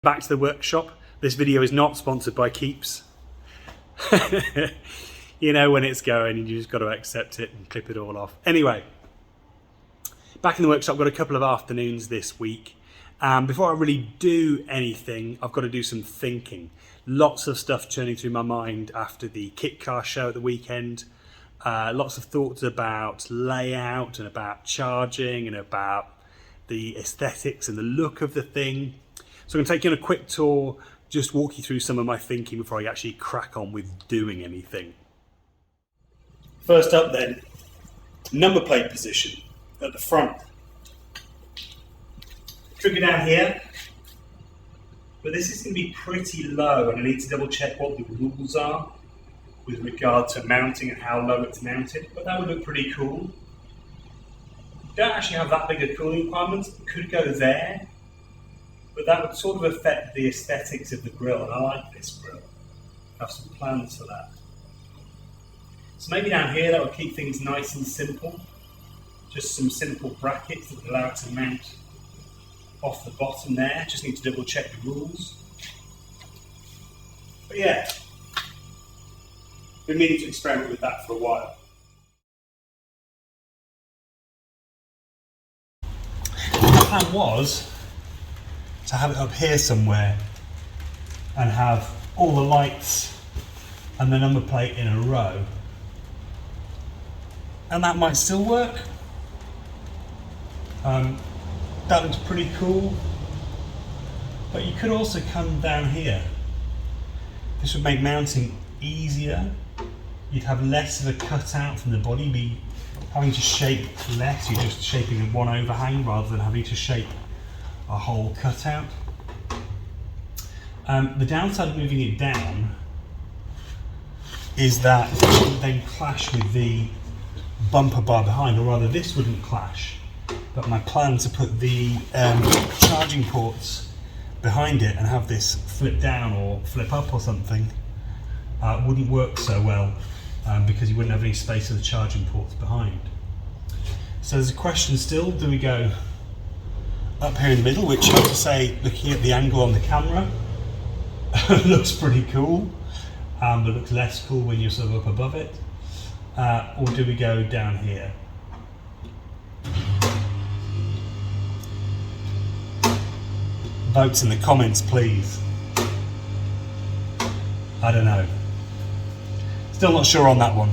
Back to the workshop. This video is not sponsored by Keeps. You know when it's going and you just got to accept it and clip it all off. Anyway, back in the workshop, I've got a couple of afternoons this week. Before I really do anything, I've got to do some thinking. Lots of stuff churning through my mind after the kit car show at the weekend. Lots of thoughts about layout and about charging and about the aesthetics and the look of the thing. So I'm going to take you on a quick tour, just walk you through some of my thinking before I actually crack on with doing anything. First up then, number plate position at the front. Trigger down here, but this is going to be pretty low and I need to double check what the rules are with regard to mounting and how low it's mounted, but that would look pretty cool. Don't actually have that big a cooling requirement, it could go there. But that would sort of affect the aesthetics of the grill, and I like this grill. I have some plans for that. So maybe down here that would keep things nice and simple. Just some simple brackets that would allow it to mount off the bottom there. Just need to double check the rules. But yeah, been meaning to experiment with that for a while. The plan was to have it up here somewhere and have all the lights and the number plate in a row, and that might still work. That looks pretty cool, but you could also come down here. This would make mounting easier. You'd have less of a cutout from the body, be having to shape less. You're just shaping one overhang rather than having to shape a whole cutout. The downside of moving it down is that it would then clash with the bumper bar behind, or rather this wouldn't clash, but my plan to put the charging ports behind it and have this flip down or flip up or something wouldn't work so well because you wouldn't have any space for the charging ports behind. So there's a question still, do we go up here in the middle, which I have to say, looking at the angle on the camera, looks pretty cool, but looks less cool when you're sort of up above it, or do we go down here? Votes in the comments, please. I don't know. Still not sure on that one.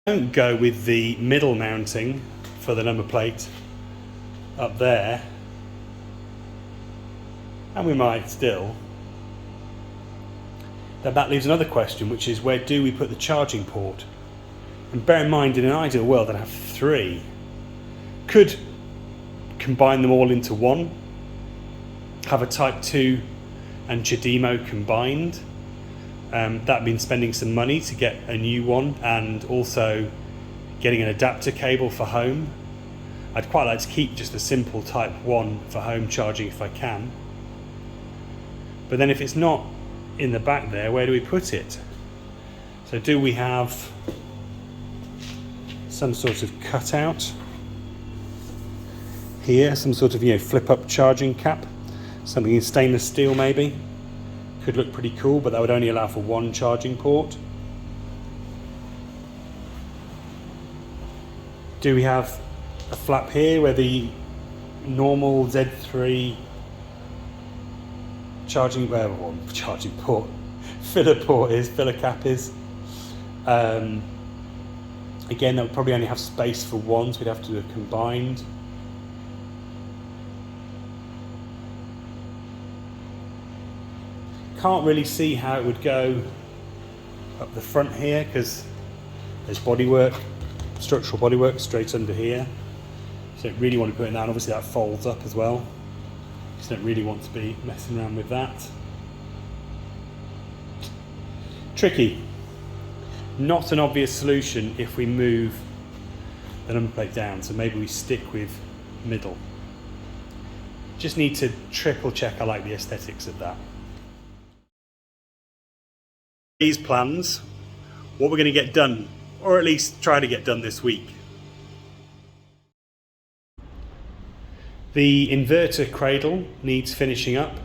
Don't go with the middle mounting for the number plate up there, and we might still. That leaves another question, which is where do we put the charging port? And bear in mind, in an ideal world I'd have three. Could combine them all into one, have a Type 2 and CHAdeMO combined. That means spending some money to get a new one and also getting an adapter cable for home. I'd quite like to keep just a simple Type 1 for home charging if I can. But then if it's not in the back there, where do we put it? So do we have some sort of cutout here, some sort of, flip up charging cap, something in stainless steel maybe? Could look pretty cool, but that would only allow for one charging port. Do we have a flap here where the normal Z3 charging port, filler cap is? Again, that would probably only have space for one, so we'd have to do a combined. Can't really see how it would go up the front here because there's bodywork, structural bodywork straight under here. So don't really want to put it down. Obviously that folds up as well. Just don't really want to be messing around with that. Tricky. Not an obvious solution if we move the number plate down, so maybe we stick with middle. Just need to triple check I like the aesthetics of that. These plans, what we're going to get done, or at least try to get done this week. The inverter cradle needs finishing up.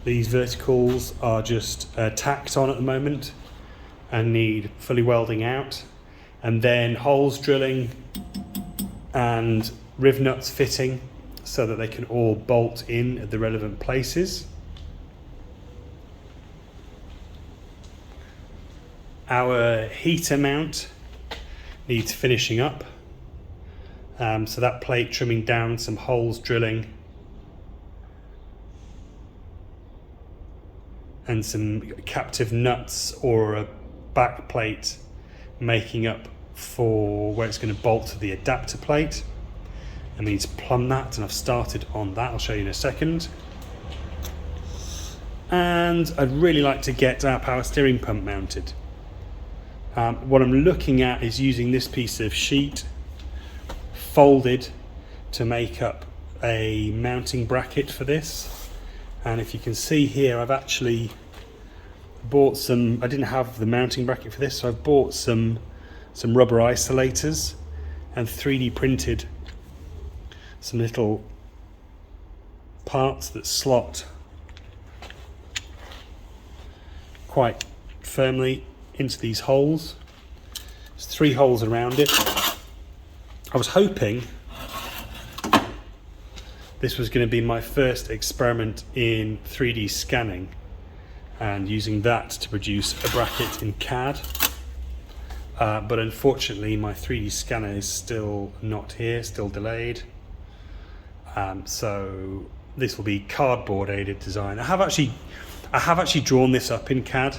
These verticals are just tacked on at the moment and need fully welding out, and then holes drilling and riv nuts fitting so that they can all bolt in at the relevant places. Our heater mount needs finishing up, so that plate trimming down, some holes drilling, and some captive nuts or a back plate making up for where it's going to bolt to the adapter plate. And we need to plumb that, and I've started on that. I'll show you in a second. And I'd really like to get our power steering pump mounted. What I'm looking at is using this piece of sheet folded to make up a mounting bracket for this. And if you can see here, I've actually bought some, I didn't have the mounting bracket for this, so I've bought some rubber isolators and 3D printed some little parts that slot quite firmly into these holes. There's 3 holes around it. I was hoping this was going to be my first experiment in 3D scanning and using that to produce a bracket in CAD. But unfortunately my 3D scanner is still not here, still delayed. So this will be cardboard aided design. I have actually drawn this up in CAD,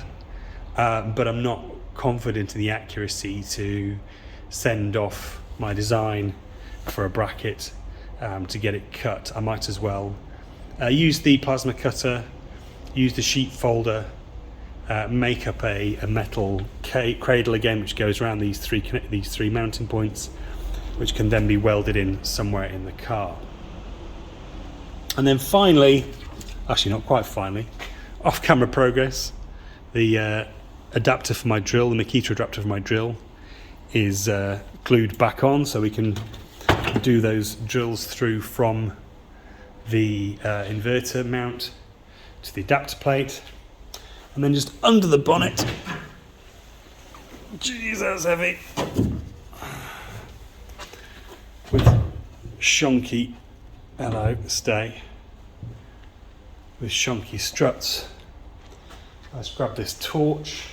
but I'm not confident in the accuracy to send off my design for a bracket to get it cut. I might as well use the plasma cutter, use the sheet folder, make up a metal cradle again, which goes around these three mounting points, which can then be welded in somewhere in the car. And then finally, actually not quite finally, off-camera progress, the adapter for my drill, the Makita adapter for my drill, is glued back on, so we can do those drills through from the inverter mount to the adapter plate. And then just under the bonnet, jeez, that's heavy, with shonky, hello, stay, with shonky struts. Let's grab this torch.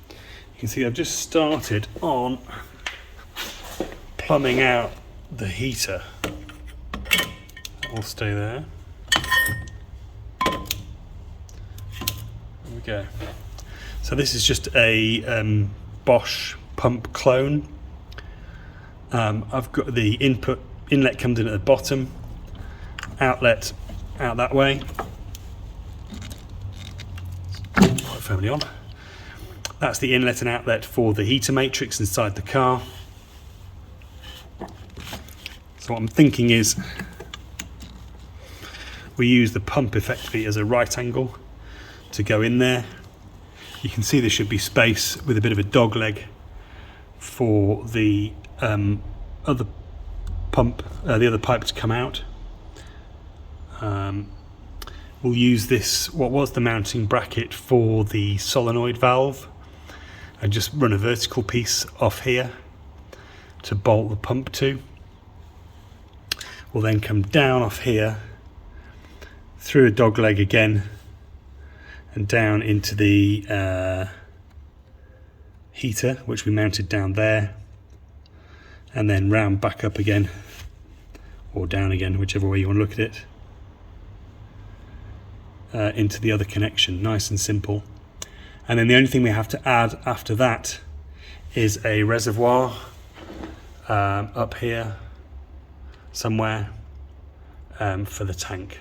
You can see I've just started on plumbing out the heater. That will stay there. There we go. So this is just a Bosch pump clone. I've got the inlet comes in at the bottom, outlet out that way, quite firmly on. That's the inlet and outlet for the heater matrix inside the car. So what I'm thinking is we use the pump effectively as a right angle to go in there. You can see there should be space with a bit of a dog leg for the other pump, the other pipe to come out. We'll use this, what was the mounting bracket for the solenoid valve, and just run a vertical piece off here to bolt the pump to. We'll then come down off here through a dog leg again and down into the heater, which we mounted down there, and then round back up again or down again, whichever way you want to look at it, into the other connection. Nice and simple. And then the only thing we have to add after that is a reservoir up here somewhere for the tank.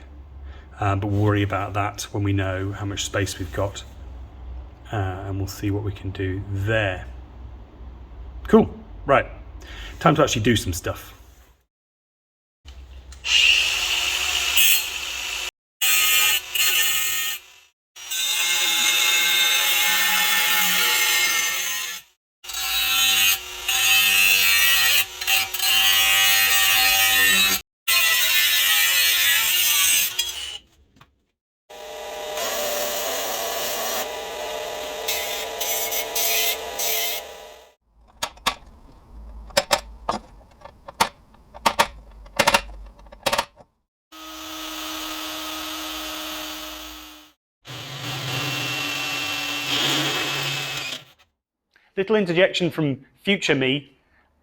But we'll worry about that when we know how much space we've got, and we'll see what we can do there. Cool, right, time to actually do some stuff. little interjection from future me.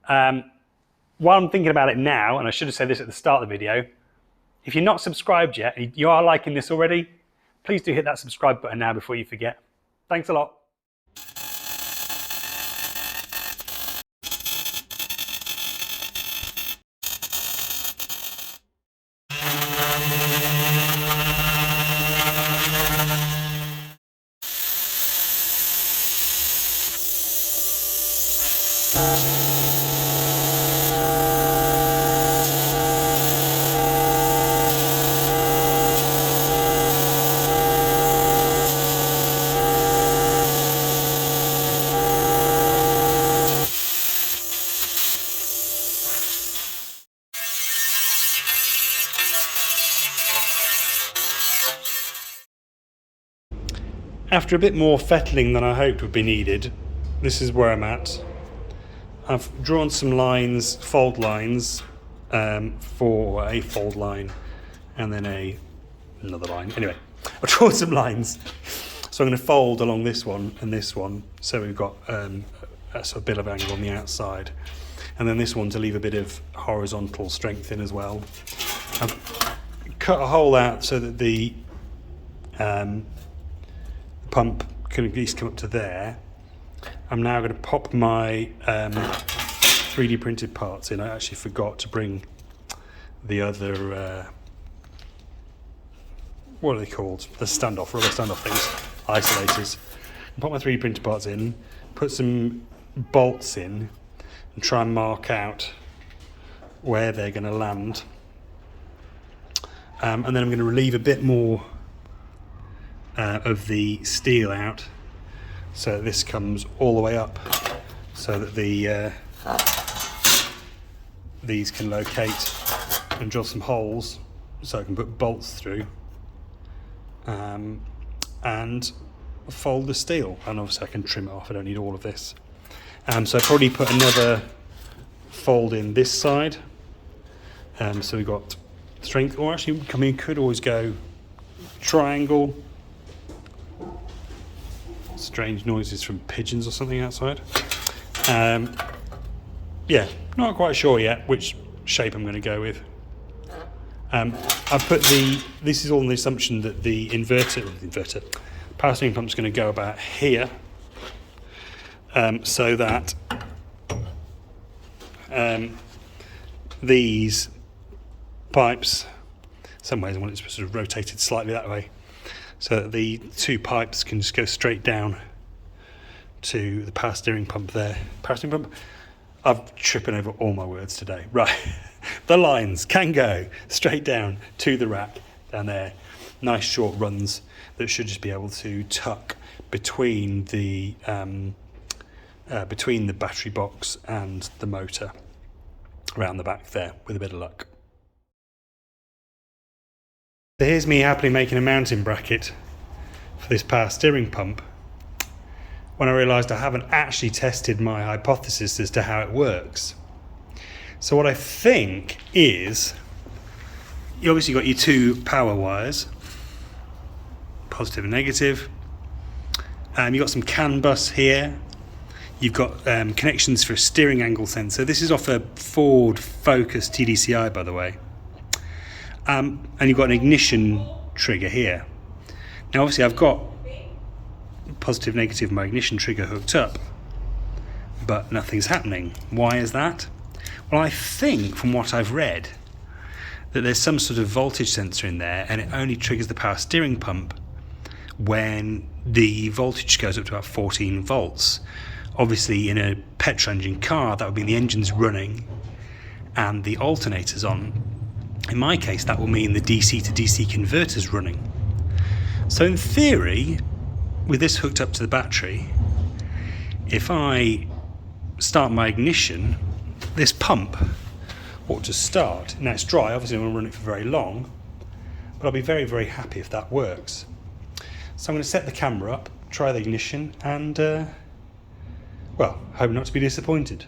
While I'm thinking about it now, and I should have said this at the start of the video, if you're not subscribed yet, and you are liking this already, please do hit that subscribe button now before you forget. Thanks a lot. After a bit more fettling than I hoped would be needed, this is where I'm at. I've drawn some lines, fold lines, for a fold line and then another line. Anyway, I've drawn some lines. So I'm going to fold along this one and this one. So we've got a sort of bit of angle on the outside. And then this one to leave a bit of horizontal strength in as well. I've cut a hole out so that the pump can at least come up to there. I'm now going to pop my 3D printed parts in. I actually forgot to bring the other, what are they called? The standoff, rubber standoff things, isolators. Pop my 3D printed parts in, put some bolts in, and try and mark out where they're going to land. And then I'm going to relieve a bit more of the steel out, so this comes all the way up, so that the these can locate and drill some holes, so I can put bolts through, and fold the steel. And obviously I can trim it off. I don't need all of this. So I probably put another fold in this side. So we've got strength, or actually, I mean, could always go triangle. Strange noises from pigeons or something outside. Yeah, not quite sure yet which shape I'm going to go with. I've put this is all on the assumption that the inverter power steering pump is going to go about here, so that these pipes, in some ways I want it to sort of rotated slightly that way, so that the two pipes can just go straight down to the power steering pump there. Power steering pump? I'm tripping over all my words today. Right, the lines can go straight down to the rack down there. Nice short runs that should just be able to tuck between the battery box and the motor around the back there with a bit of luck. So here's me happily making a mounting bracket for this power steering pump, when I realised I haven't actually tested my hypothesis as to how it works. So what I think is, you obviously got your two power wires, positive and negative. You've got some CAN bus here. You've got connections for a steering angle sensor. This is off a Ford Focus TDCi, by the way. And you've got an ignition trigger here. Now obviously I've got positive, negative, my ignition trigger hooked up, but nothing's happening. Why is that? Well, I think from what I've read that there's some sort of voltage sensor in there, and it only triggers the power steering pump when the voltage goes up to about 14 volts. Obviously in a petrol engine car, that would mean the engine's running and the alternator's on. In my case, that will mean the DC to DC converter's running. So in theory, with this hooked up to the battery, if I start my ignition, this pump ought to start. Now it's dry, obviously I won't run it for very long, but I'll be very, very happy if that works. So I'm going to set the camera up, try the ignition, and well, hope not to be disappointed.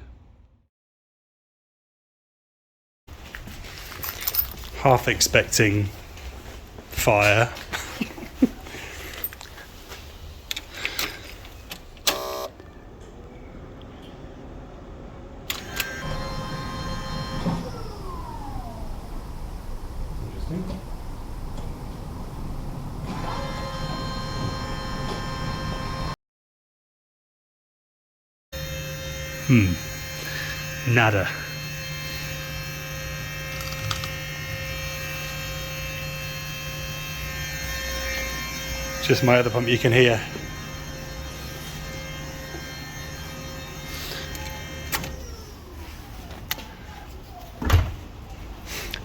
Half expecting fire. Nada. Just my other pump you can hear.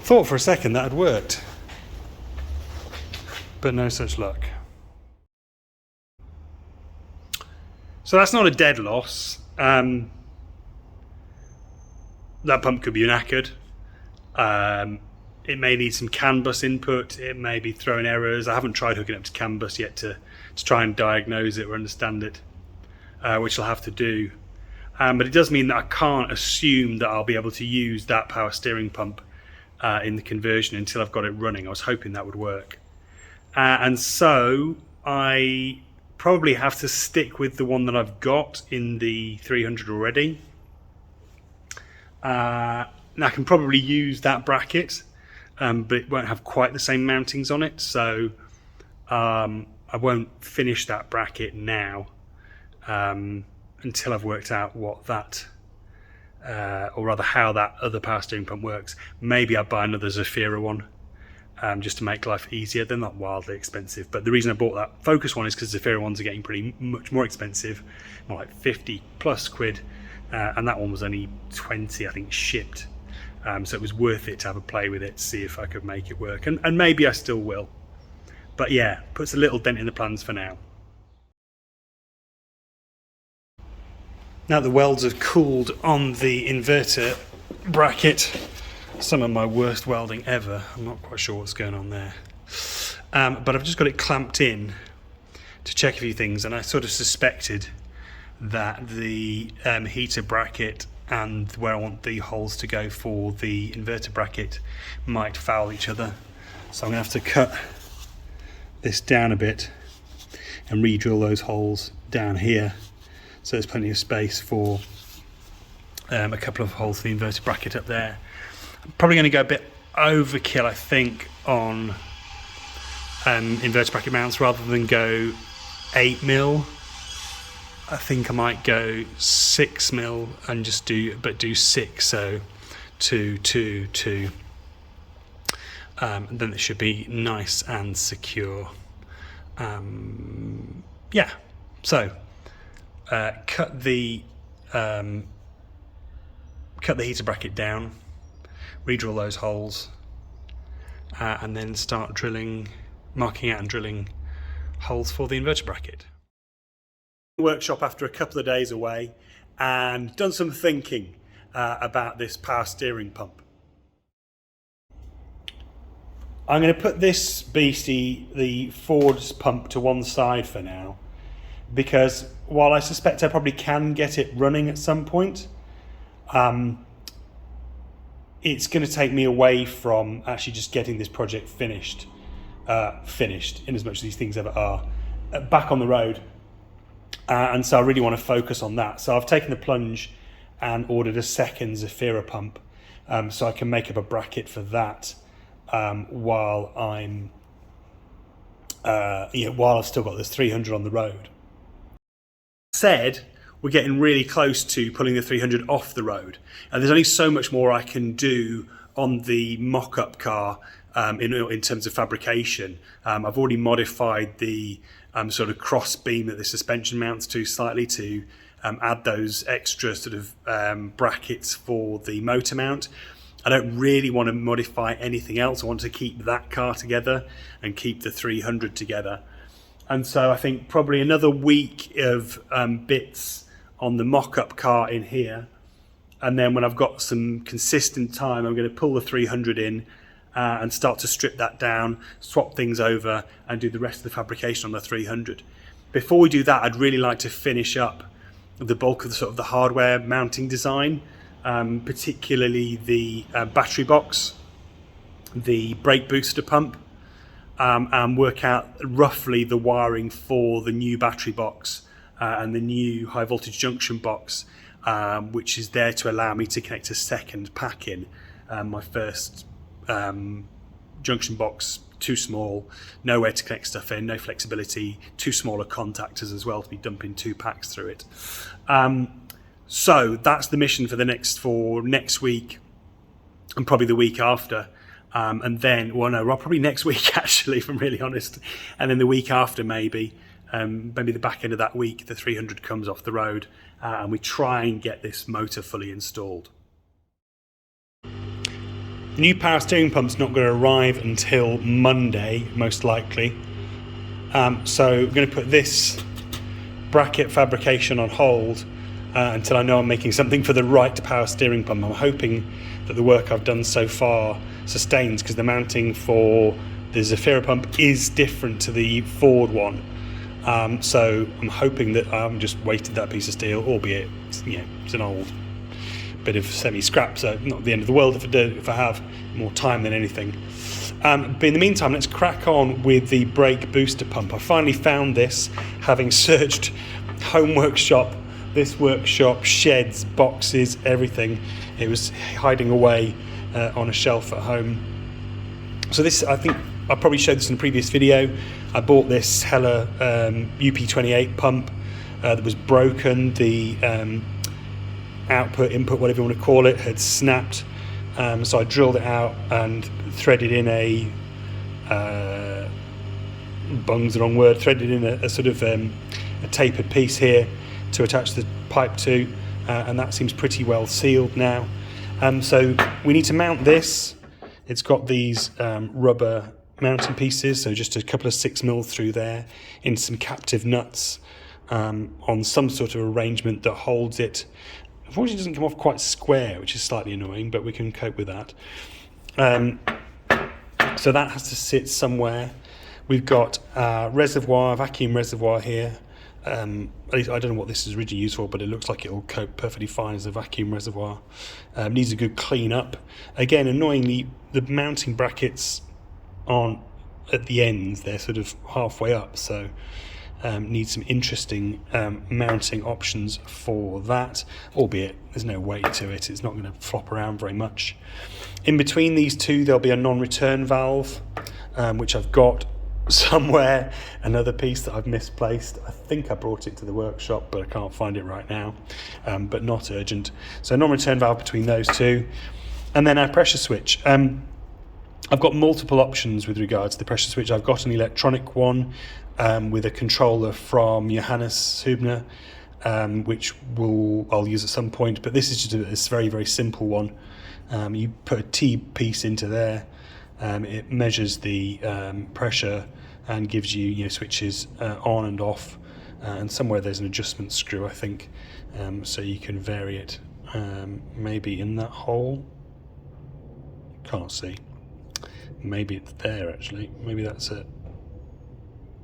Thought for a second that had worked, but no such luck. So that's not a dead loss. That pump could be knackered. It may need some CAN bus input. It may be throwing errors. I haven't tried hooking up to CAN bus yet to try and diagnose it or understand it, which I'll have to do. But it does mean that I can't assume that I'll be able to use that power steering pump in the conversion until I've got it running. I was hoping that would work. And so I probably have to stick with the one that I've got in the 300 already. Now I can probably use that bracket, but it won't have quite the same mountings on it, so I won't finish that bracket now until I've worked out what that, or rather how that other power steering pump works. Maybe I'll buy another Zafira one just to make life easier. They're not wildly expensive, but the reason I bought that Focus one is because Zafira ones are getting pretty much more expensive, more like 50 plus quid, and that one was only 20 I think shipped. So it was worth it to have a play with it, see if I could make it work, and maybe I still will. But yeah, puts a little dent in the plans for now. Now the welds have cooled on the inverter bracket, some of my worst welding ever. I'm not quite sure what's going on there. But I've just got it clamped in to check a few things, and I sort of suspected that the heater bracket and where I want the holes to go for the inverter bracket might foul each other. So I'm going to have to cut this down a bit and re-drill those holes down here, so there's plenty of space for a couple of holes for the inverter bracket up there. I'm probably going to go a bit overkill, I think, on inverter bracket mounts. Rather than go 8mm, I think I might go 6mm and just do 6, so 2, 2, 2. And then it should be nice and secure. Yeah, so cut the heater bracket down, re-drill those holes, and then start drilling, marking out and drilling holes for the inverter bracket. Workshop after a couple of days away, and done some thinking about this power steering pump. I'm going to put this beastie, the Ford's pump, to one side for now, because while I suspect I probably can get it running at some point, it's going to take me away from actually just getting this project finished, in as much as these things ever are, back on the road. And so I really want to focus on that. So I've taken the plunge and ordered a second Zafira pump, so I can make up a bracket for that while I've still got this 300 on the road. Said, we're getting really close to pulling the 300 off the road, and there's only so much more I can do on the mock-up car in terms of fabrication. I've already modified the sort of cross beam that the suspension mounts to slightly to add those extra sort of brackets for the motor mount. I don't really want to modify anything else. I want to keep that car together and keep the 300 together. And so I think probably another week of bits on the mock-up car in here, and then when I've got some consistent time, I'm going to pull the 300 in and start to strip that down, swap things over, and do the rest of the fabrication on the 300. Before we do that, I'd really like to finish up the bulk of the sort of the hardware mounting design, particularly the battery box, the brake booster pump, and work out roughly the wiring for the new battery box and the new high voltage junction box, which is there to allow me to connect a second pack in. My first junction box, too small, nowhere to connect stuff in, no flexibility, too smaller contactors as well to be dumping 2 packs through it. So that's the mission for next week and probably the week after. And then, well, no, probably next week, actually, if I'm really honest. And then the week after, maybe the back end of that week, the 300 comes off the road and we try and get this motor fully installed. The new power steering pump's not going to arrive until Monday, most likely. So we're going to put this bracket fabrication on hold until I know I'm making something for the right power steering pump. I'm hoping that the work I've done so far sustains, because the mounting for the Zafira pump is different to the Ford one. So I'm hoping that I haven't just wasted that piece of steel, albeit it's an old bit of semi-scrap, so not the end of the world if I have more time than anything. But in the meantime, let's crack on with the brake booster pump. I finally found this, having searched home workshop, this workshop, sheds, boxes, everything. It was hiding away on a shelf at home. So this, I think I probably showed this in a previous video. I bought this Hella UP28 pump that was broken. The output, input, whatever you want to call it, had snapped. So I drilled it out and threaded in bung's the wrong word, threaded in a sort of a tapered piece here to attach the pipe to, and that seems pretty well sealed now. So we need to mount this. It's got these rubber mounting pieces, so just a couple of 6mm through there, in some captive nuts on some sort of arrangement that holds it. Unfortunately, it doesn't come off quite square, which is slightly annoying, but we can cope with that. So that has to sit somewhere. We've got vacuum reservoir here. At least I don't know what this is originally used for, but it looks like it will cope perfectly fine as a vacuum reservoir. Needs a good clean up. Again, annoyingly, the mounting brackets aren't at the ends, they're sort of halfway up, so need some interesting mounting options for that, albeit there's no weight to it, it's not going to flop around very much. In between these two there'll be a non-return valve, which I've got somewhere, another piece that I've misplaced. I think I brought it to the workshop, but I can't find it right now, but not urgent. So non-return valve between those two, and then our pressure switch. I've got multiple options with regards to the pressure switch. I've got an electronic one with a controller from Johannes Hübner, which I'll use at some point, but this is just a very, very simple one. You put a T piece into there, it measures the pressure and gives you, switches on and off, and somewhere there's an adjustment screw, I think, so you can vary it, maybe in that hole. Can't see. Maybe it's there actually. Maybe that's a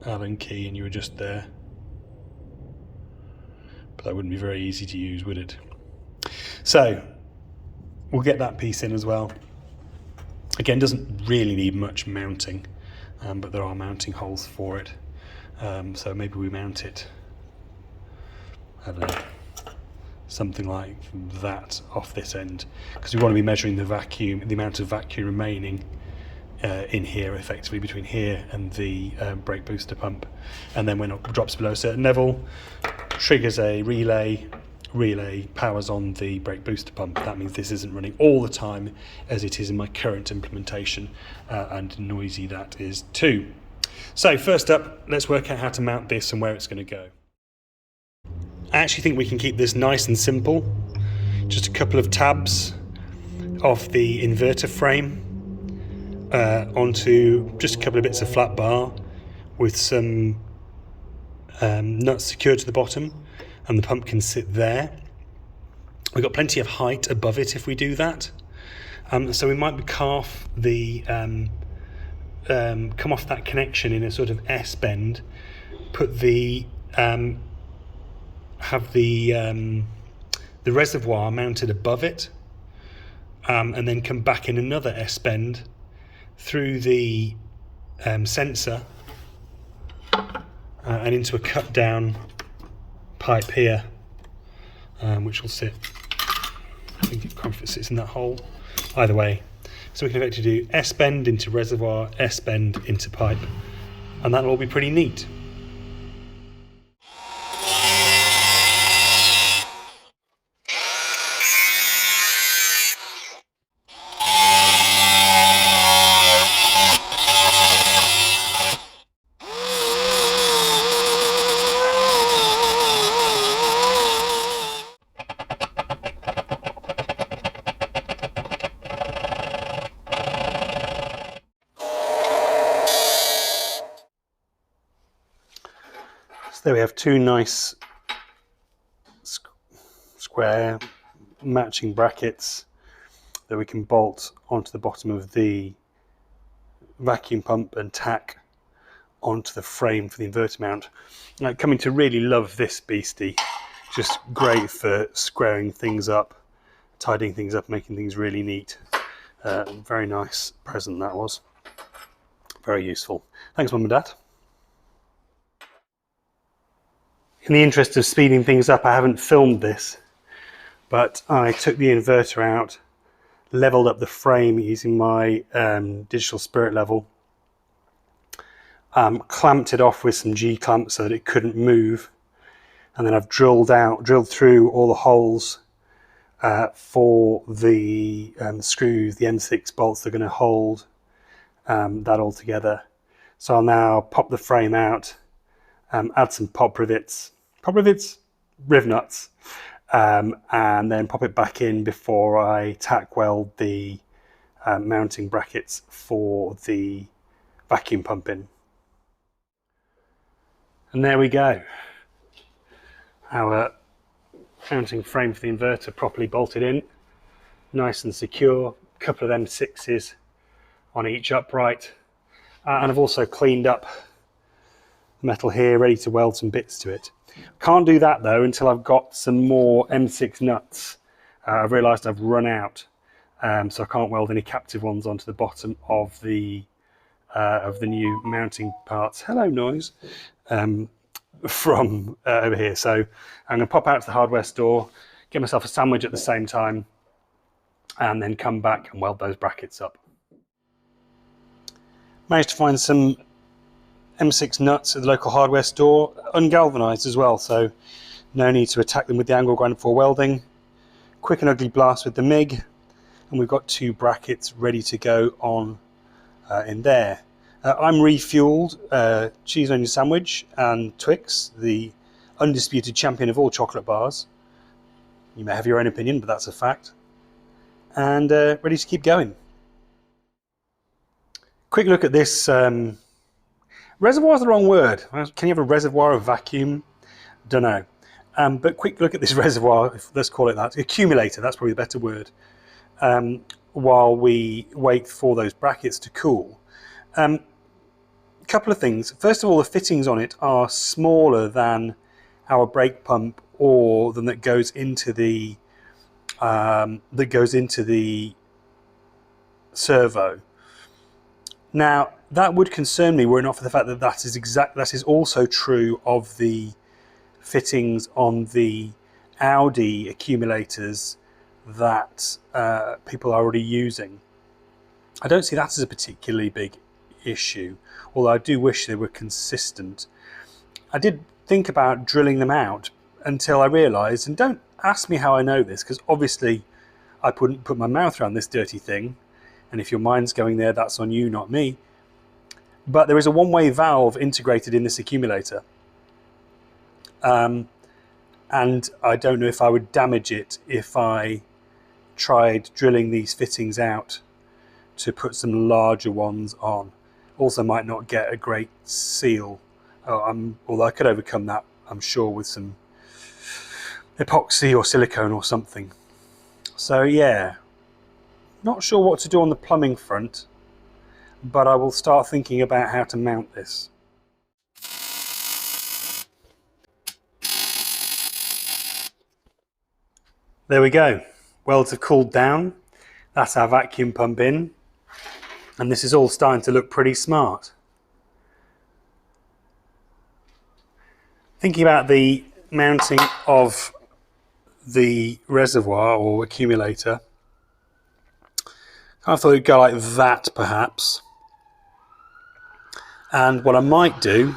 Allen key and you adjust there. But that wouldn't be very easy to use, would it? So we'll get that piece in as well. Again, doesn't really need much mounting, but there are mounting holes for it. So maybe we mount it, I don't know, something like that off this end, because we want to be measuring the amount of vacuum remaining in here, effectively between here and the brake booster pump. And then when it drops below a certain level, triggers a relay powers on the brake booster pump. That means this isn't running all the time as it is in my current implementation, and noisy that is too. So first up, let's work out how to mount this and where it's going to go. I actually think we can keep this nice and simple. Just a couple of tabs off the inverter frame onto just a couple of bits of flat bar with some nuts secured to the bottom, and the pump can sit there. We've got plenty of height above it if we do that. So we might carve the come off that connection in a sort of S bend, put the have the reservoir mounted above it, and then come back in another S bend through the sensor and into a cut down pipe here, which will sit, I think it sits in that hole. Either way, so we can effectively do S bend into reservoir, S bend into pipe, and that'll all be pretty neat. there we have two nice square matching brackets that we can bolt onto the bottom of the vacuum pump and tack onto the frame for the inverter mount. I'm coming to really love this beastie. Just great for squaring things up, tidying things up, making things really neat. Very nice present that was. Very useful. Thanks, Mum and Dad. In the interest of speeding things up, I haven't filmed this, but I took the inverter out, leveled up the frame using my digital spirit level, clamped it off with some G-clamps so that it couldn't move, and then I've drilled through all the holes for the screws, the M6 bolts that are going to hold that all together. So I'll now pop the frame out, add some riv nuts, and then pop it back in before I tack weld the mounting brackets for the vacuum pump in. And there we go. Our mounting frame for the inverter properly bolted in, nice and secure. A couple of M6s on each upright, and I've also cleaned up the metal here, ready to weld some bits to it. Can't do that though until I've got some more M6 nuts. I've realised I've run out, so I can't weld any captive ones onto the bottom of the new mounting parts. Hello, noise. From over here. So I'm going to pop out to the hardware store, get myself a sandwich at the same time, and then come back and weld those brackets up. Managed to find some M6 nuts at the local hardware store, ungalvanized as well, so no need to attack them with the angle grinder for welding. Quick and ugly blast with the MIG, and we've got two brackets ready to go on in there. I'm refueled cheese onion sandwich and Twix, the undisputed champion of all chocolate bars. You may have your own opinion, but that's a fact. And ready to keep going. Quick look at this. Reservoir is the wrong word. Can you have a reservoir of vacuum? Don't know. But quick look at this reservoir, let's call it that. Accumulator, that's probably the better word. While we wait for those brackets to cool. Couple of things. First of all, the fittings on it are smaller than our brake pump, or than that goes into the servo. Now that would concern me were it not for the fact that that is also true of the fittings on the Audi accumulators that people are already using. I don't see that as a particularly big issue, although I do wish they were consistent. I did think about drilling them out until I realised, and don't ask me how I know this, because obviously I wouldn't put my mouth around this dirty thing, and if your mind's going there, that's on you, not me. But there is a one-way valve integrated in this accumulator, and I don't know if I would damage it if I tried drilling these fittings out to put some larger ones on. Also might not get a great seal, although I could overcome that, I'm sure, with some epoxy or silicone or something. So yeah, not sure what to do on the plumbing front, but I will start thinking about how to mount this. There we go. Welds have cooled down. That's our vacuum pump in. And this is all starting to look pretty smart. Thinking about the mounting of the reservoir or accumulator, I thought it'd go like that perhaps. And what I might do,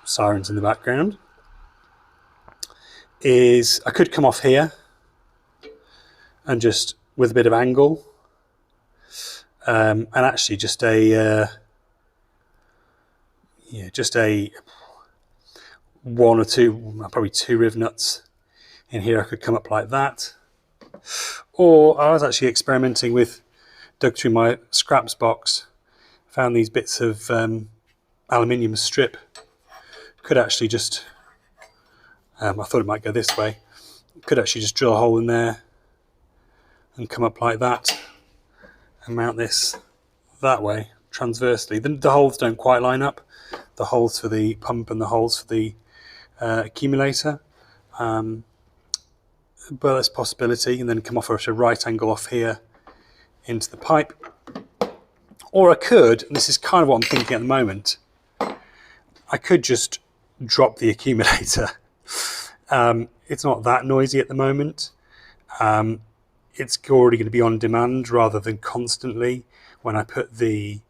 sirens in the background, is I could come off here and just with a bit of angle, and actually just a one or two, probably two riv nuts in here. I could come up like that, or I was actually experimenting with, dug through my scraps box, found these bits of aluminium strip. Could actually just, I thought it might go this way, could actually just drill a hole in there and come up like that and mount this that way transversely. The holes don't quite line up, the holes for the pump and the holes for the accumulator, but that's a possibility. And then come off at a right angle off here into the pipe. Or I could, and this is kind of what I'm thinking at the moment, I could just drop the accumulator. It's not that noisy at the moment. It's already going to be on demand rather than constantly when I put the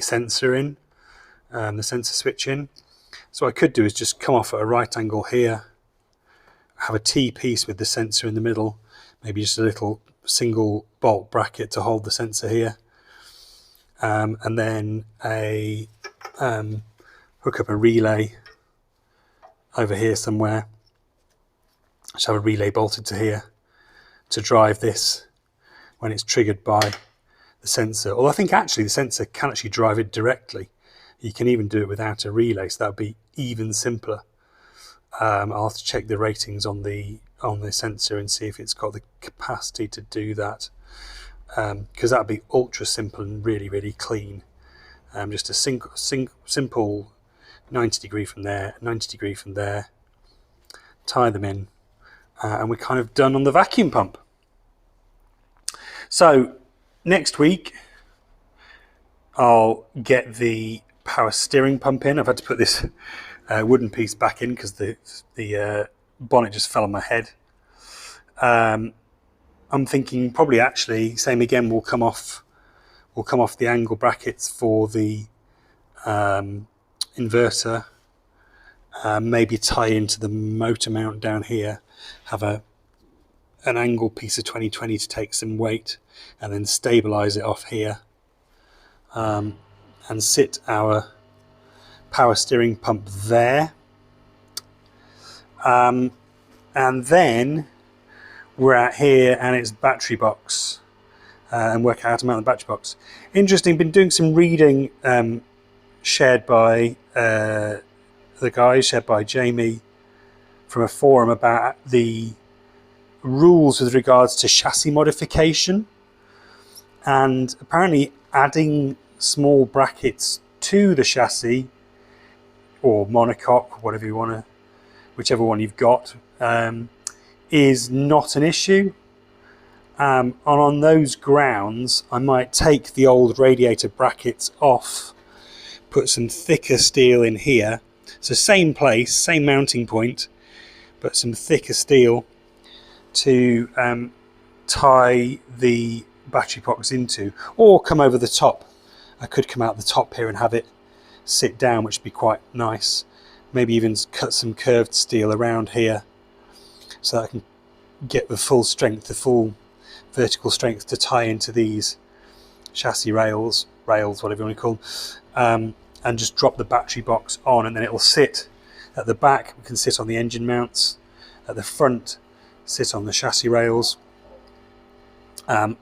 sensor in, the sensor switch in. So what I could do is just come off at a right angle here, have a T-piece with the sensor in the middle, maybe just a little single bolt bracket to hold the sensor here, and then hook up a relay over here somewhere. Just have a relay bolted to here to drive this when it's triggered by the sensor. Although I think actually the sensor can actually drive it directly. You can even do it without a relay, so that would be even simpler. I'll have to check the ratings on the sensor and see if it's got the capacity to do that, because that would be ultra simple and really, really clean. Just a simple 90 degree from there, 90 degree from there, tie them in, and we're kind of done on the vacuum pump. So next week I'll get the power steering pump in. I've had to put this wooden piece back in because the bonnet just fell on my head. I'm thinking probably actually same again. We'll come off the angle brackets for the inverter. Maybe tie into the motor mount down here. Have an angle piece of 2020 to take some weight, and then stabilize it off here, and sit our power steering pump there, and then we're out here and it's battery box, and work out how to mount the battery box. Interesting, been doing some reading shared by Jamie from a forum about the rules with regards to chassis modification, and apparently adding small brackets to the chassis or monocoque, whichever one you've got, is not an issue. And on those grounds, I might take the old radiator brackets off, put some thicker steel in here. So same place, same mounting point, but some thicker steel to tie the battery box into, or come over the top. I could come out the top here and have it sit down, which would be quite nice. Maybe even cut some curved steel around here so that I can get the full strength, the full vertical strength to tie into these chassis rails, whatever you want to call them, and just drop the battery box on, and then it will sit at the back. We can sit on the engine mounts, at the front sit on the chassis rails, and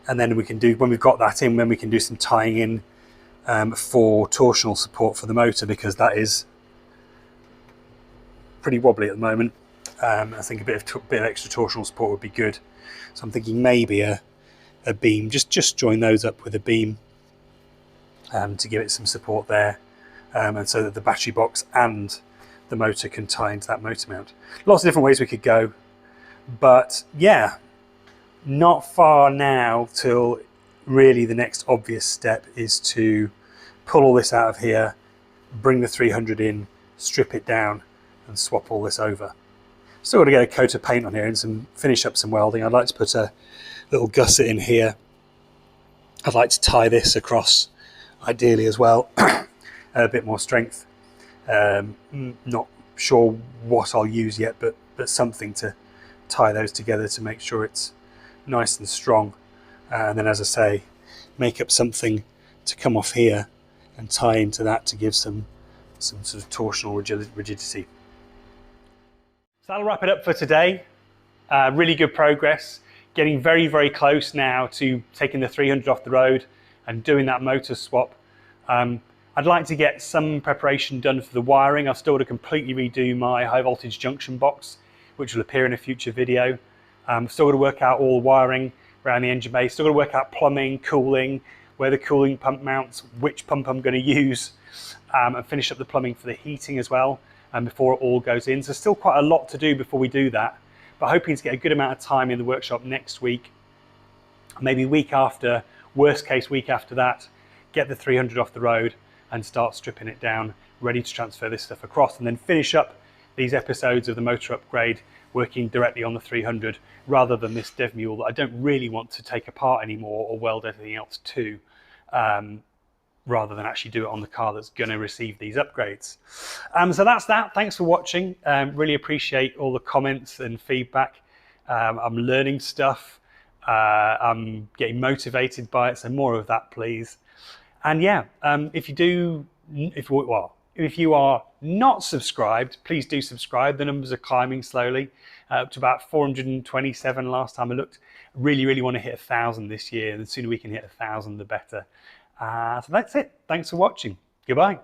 then we can do, when we've got that in, then we can do some tying in for torsional support for the motor, because that is pretty wobbly at the moment. I think a bit of extra torsional support would be good. So I'm thinking maybe a beam, just join those up with a beam to give it some support there, and so that the battery box and the motor can tie into that motor mount. Lots of different ways we could go, but yeah, not far now till really the next obvious step is to pull all this out of here, bring the 300 in, strip it down, and swap all this over. Still got to get a coat of paint on here and finish up some welding. I'd like to put a little gusset in here. I'd like to tie this across ideally as well, a bit more strength. Not sure what I'll use yet, but something to tie those together to make sure it's nice and strong. And then, as I say, make up something to come off here and tie into that to give some sort of torsional rigidity. So that'll wrap it up for today. Really good progress. getting very, very close now to taking the 300 off the road and doing that motor swap. I'd like to get some preparation done for the wiring. I've still got to completely redo my high voltage junction box, which will appear in a future video. Still got to work out all the wiring around the engine bay. Still got to work out plumbing, cooling, where the cooling pump mounts, which pump I'm going to use, and finish up the plumbing for the heating as well, before it all goes in. So still quite a lot to do before we do that, but hoping to get a good amount of time in the workshop next week, maybe week after, worst case week after that, get the 300 off the road and start stripping it down, ready to transfer this stuff across, and then finish up these episodes of the motor upgrade working directly on the 300 rather than this dev mule that I don't really want to take apart anymore or weld everything else to, rather than actually do it on the car that's going to receive these upgrades. So that's that. Thanks for watching. Really appreciate all the comments and feedback. I'm learning stuff. I'm getting motivated by it, so more of that, please. And yeah, if you are not subscribed, please do subscribe. The numbers are climbing slowly, up to about 427 last time I looked. Really, really want to hit 1,000 this year. The sooner we can hit 1,000, the better. So that's it. Thanks for watching. Goodbye.